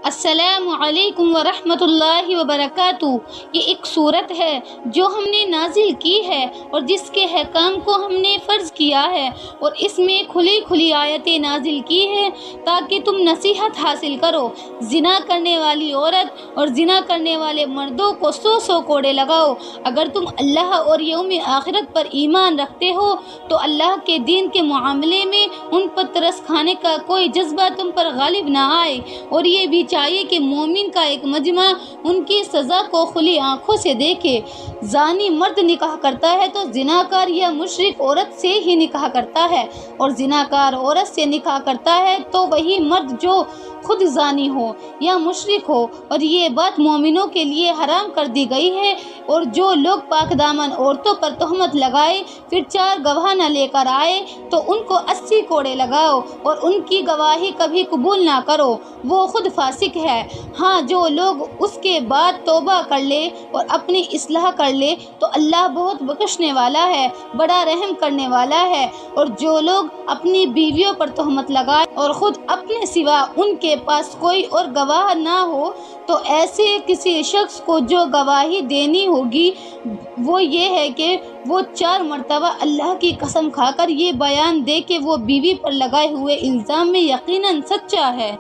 السلام علیکم ورحمۃ اللہ وبرکاتہ۔ یہ ایک صورت ہے جو ہم نے نازل کی ہے اور جس کے احکام کو ہم نے فرض کیا ہے، اور اس میں کھلی کھلی آیتیں نازل کی ہیں تاکہ تم نصیحت حاصل کرو۔ زنا کرنے والی عورت اور زنا کرنے والے مردوں کو 100 کوڑے لگاؤ۔ اگر تم اللہ اور یوم آخرت پر ایمان رکھتے ہو تو اللہ کے دین کے معاملے میں ان پر ترس کھانے کا کوئی جذبہ تم پر غالب نہ آئے، اور یہ بھی چاہیے کہ مومن کا ایک مجمع ان کی سزا کو کھلی آنکھوں سے دیکھے۔ زانی مرد نکاح کرتا ہے تو زناکار یا مشرک عورت سے ہی نکاح کرتا ہے، اور زناکار عورت سے نکاح کرتا ہے تو وہی مرد جو خود زانی ہو یا مشرک ہو، اور یہ بات مومنوں کے لیے حرام کر دی گئی ہے۔ اور جو لوگ پاک دامن عورتوں پر تہمت لگائے پھر 4 گواہ نہ لے کر آئے تو ان کو 80 کوڑے لگاؤ، اور ان کی گواہی کبھی قبول نہ کرو، وہ خود فاسق ہے۔ ہاں، جو لوگ اس کے بعد توبہ کر لے اور اپنی اصلاح کر لے تو اللہ بہت بخشنے والا ہے، بڑا رحم کرنے والا ہے۔ اور جو لوگ اپنی بیویوں پر تہمت لگائے اور خود اپنے سوا ان کے پاس کوئی اور گواہ نہ ہو تو ایسے کسی شخص کو جو گواہی دینی ہوگی وہ یہ ہے کہ وہ 4 مرتبہ اللہ کی قسم کھا کر یہ بیان دے کہ وہ بیوی پر لگائے ہوئے الزام میں یقیناً سچا ہے۔